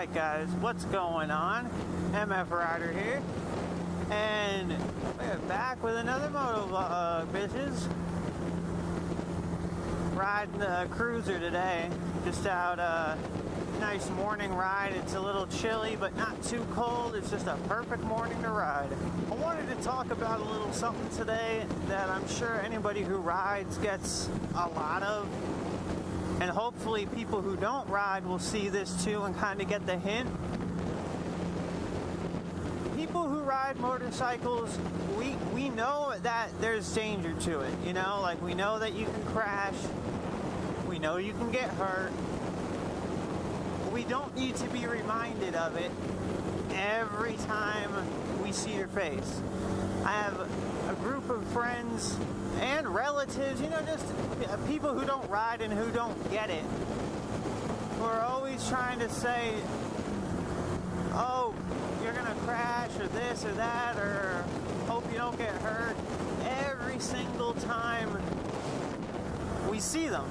Alright guys, what's going on? mfwriter here, and we're back with another moto vlog, bitches. Riding the cruiser today, just out a nice morning ride. It's a little chilly but not too cold. It's just a perfect morning to ride. I wanted to talk about a little something today that I'm sure anybody who rides gets a lot of, and hopefully people who don't ride will see this too and kind of get the hint. People who ride motorcycles, we know that there's danger to it, you know, like we know that you can crash, we know you can get hurt. We don't need to be reminded of it every time we see your face. I have a group of friends and relatives, you know, just people who don't ride and who don't get it, who are always trying to say, oh, you're gonna crash or this or that, or hope you don't get hurt, every single time we see them.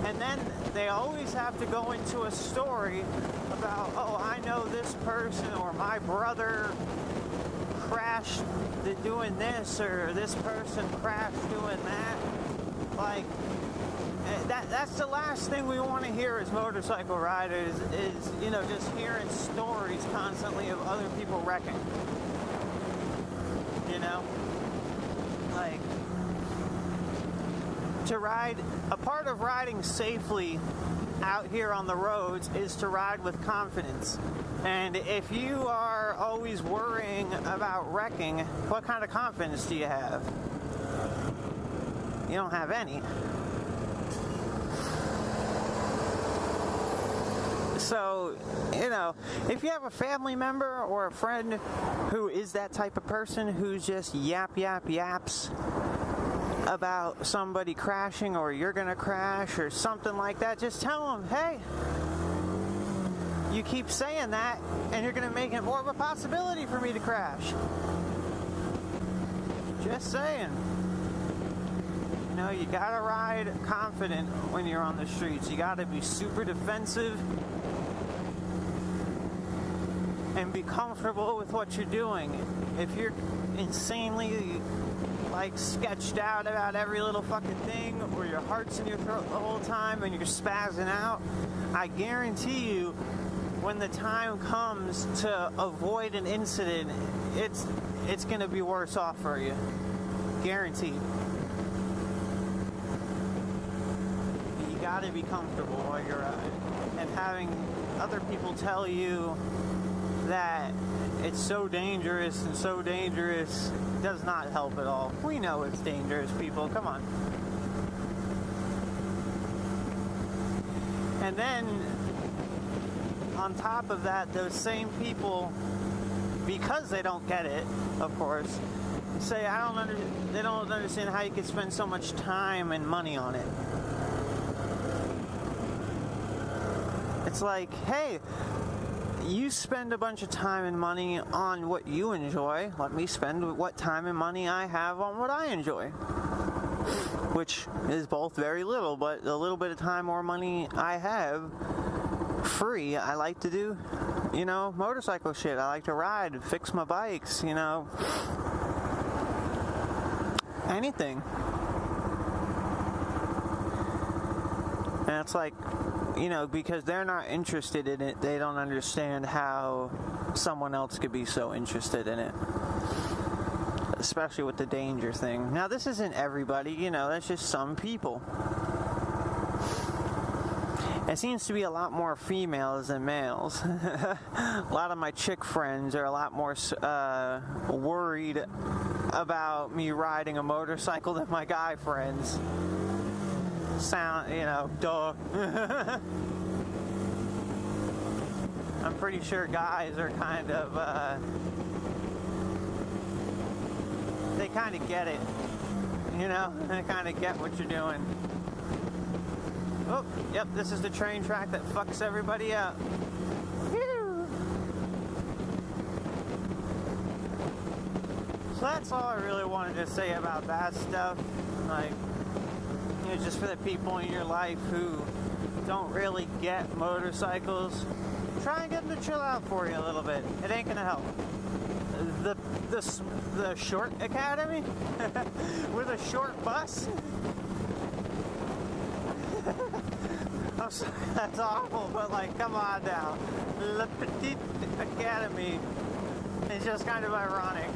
And then they always have to go into a story about, oh, I know this person, or my brother crashed doing this, or this person crashed doing that. Like, that's the last thing we want to hear as motorcycle riders is, you know, just hearing stories constantly of other people wrecking. You know? Like, to ride, a part of riding safely out here on the roads is to ride with confidence. And if you are always worrying about wrecking, what kind of confidence do you have? You don't have any. So, you know, if you have a family member or a friend who is that type of person who's just yaps about somebody crashing, or you're gonna crash or something like that, just tell them, hey, you keep saying that and you're gonna make it more of a possibility for me to crash. Just saying. You know, you gotta ride confident when you're on the streets. You gotta be super defensive and be comfortable with what you're doing. If you're insanely like sketched out about every little fucking thing, or your heart's in your throat the whole time and you're spazzing out, I guarantee you when the time comes to avoid an incident, it's gonna be worse off for you. Guaranteed. You gotta be comfortable while you're riding, and having other people tell you that it's so dangerous and so dangerous does not help at all. We know it's dangerous, people. Come on. And then, on top of that, those same people, because they don't get it, of course, say, they don't understand how you can spend so much time and money on it. It's like, hey, you spend a bunch of time and money on what you enjoy. Let me spend what time and money I have on what I enjoy. Which is both very little, but the little bit of time or money I have free, I like to do, you know, motorcycle shit. I like to ride, fix my bikes, you know, anything. And it's like, you know, because they're not interested in it, they don't understand how someone else could be so interested in it. Especially with the danger thing. Now, this isn't everybody, you know, that's just some people. It seems to be a lot more females than males. A lot of my chick friends are a lot more worried about me riding a motorcycle than my guy friends. Sound, you know, duh. I'm pretty sure guys are kind of, they kind of get it, you know, they kind of get what you're doing. Oh, yep, this is the train track that fucks everybody up. Whew. So that's all I really wanted to say about that stuff. Like, you know, just for the people in your life who don't really get motorcycles, try and get them to chill out for you a little bit. It ain't gonna help. The short academy with a short bus. I'm sorry, that's awful, but like, come on now. Le Petit Academy is just kind of ironic.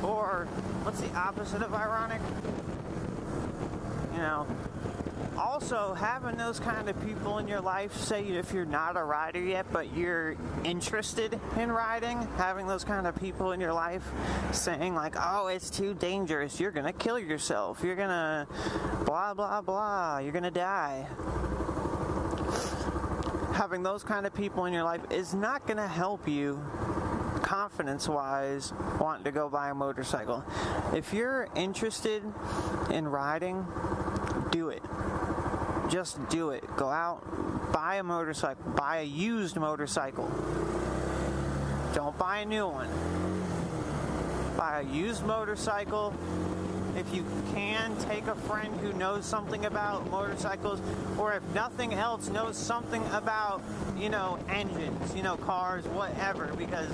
Or, what's the opposite of ironic? You know, also having those kind of people in your life, say if you're not a rider yet, but you're interested in riding, having those kind of people in your life saying like, oh, it's too dangerous, you're gonna kill yourself, you're gonna blah, blah, blah, you're gonna die. Having those kind of people in your life is not gonna help you confidence-wise wanting to go buy a motorcycle. If you're interested in riding, do it. Just do it. Go out, buy a motorcycle, buy a used motorcycle. Don't buy a new one. Buy a used motorcycle. If you can, take a friend who knows something about motorcycles, or if nothing else, knows something about, you know, engines, you know, cars, whatever, because,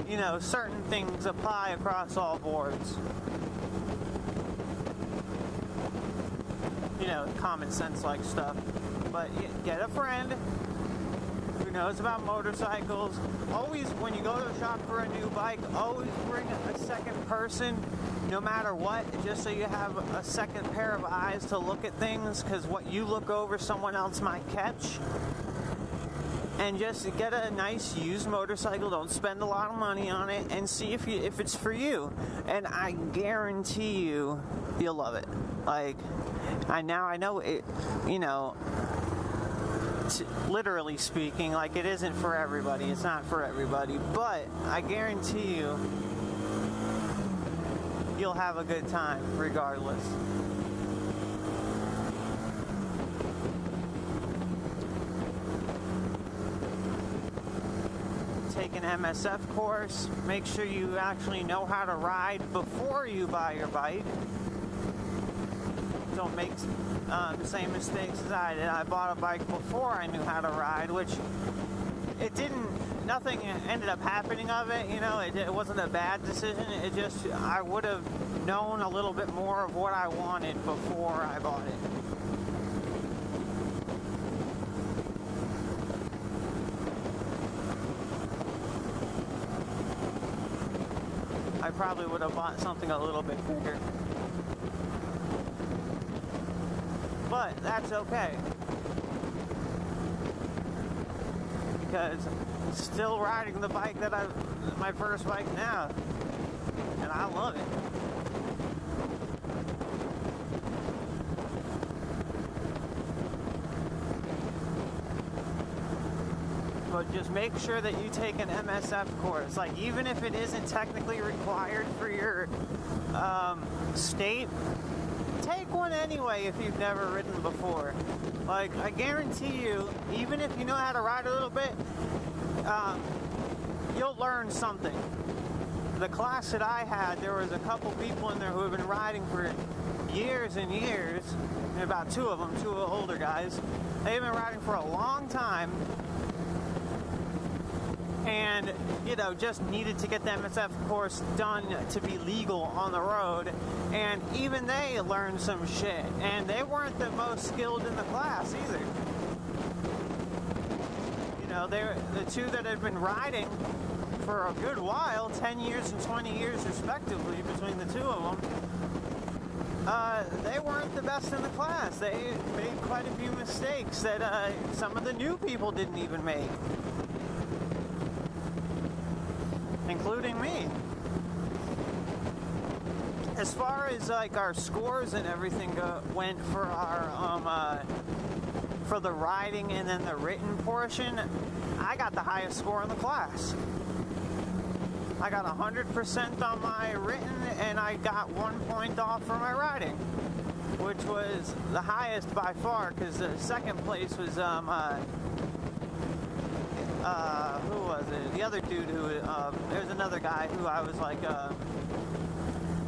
you know, certain things apply across all boards. You know, common sense like stuff. But get a friend who knows about motorcycles. Always, when you go to a shop for a new bike, always bring a second person, no matter what, just so you have a second pair of eyes to look at things, because what you look over, someone else might catch. And just get a nice used motorcycle. Don't spend a lot of money on it, and see if it's for you. And I guarantee you'll love it. Like, I know it, you know, literally speaking, like, it isn't for everybody. It's not for everybody, but I guarantee you'll have a good time regardless. Take an MSF course. Make sure you actually know how to ride before you buy your bike. Don't make the same mistakes as I did. I bought a bike before I knew how to ride, which nothing ended up happening of it, you know, it wasn't a bad decision. It just, I would have known a little bit more of what I wanted before I bought it. I probably would have bought something a little bit bigger. But that's okay. Because I'm still riding the bike my first bike now. And I love it. But just make sure that you take an MSF course. Like, even if it isn't technically required for your state, take one anyway if you've never ridden before. Like, I guarantee you, even if you know how to ride a little bit, you'll learn something. The class that I had, there was a couple people in there who have been riding for years and years, and about two older guys. They've been riding for a long time, and, you know, just needed to get the MSF course done to be legal on the road. And even they learned some shit, and they weren't the most skilled in the class either. You know, they're the two that had been riding for a good while, 10 years and 20 years respectively between the two of them. They weren't the best in the class. They made quite a few mistakes that some of the new people didn't even make, including me. As far as like our scores and everything went for our for the riding and then the written portion, I got the highest score in the class. I got 100% on my written, and I got 1 point off for my riding, which was the highest by far, because the second place was who was it? The other dude who, there's another guy who I was like,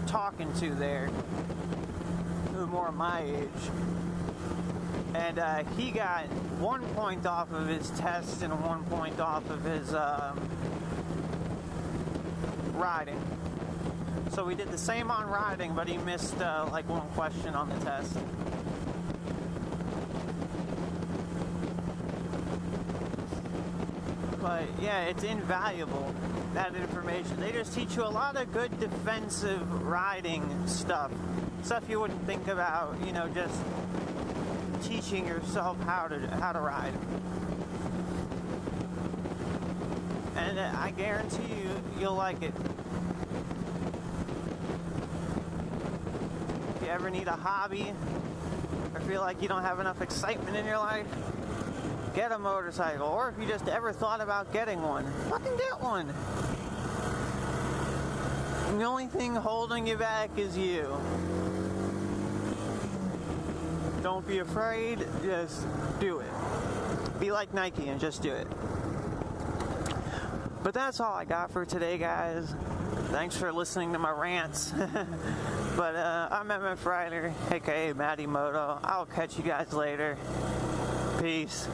talking to there, who more my age. And he got 1 point off of his test and 1 point off of his riding. So we did the same on riding, but he missed like one question on the test. But yeah, it's invaluable, that information. They just teach you a lot of good defensive riding stuff you wouldn't think about, you know, just teaching yourself how to ride. And I guarantee you'll like it. If you ever need a hobby or feel like you don't have enough excitement in your life, get a motorcycle. Or if you just ever thought about getting one, fucking get one. And the only thing holding you back is you. Don't be afraid, just do it. Be like Nike and just do it. But that's all I got for today, guys. Thanks for listening to my rants. But I'm mfwriter, aka Matty Moto. I'll catch you guys later. Peace.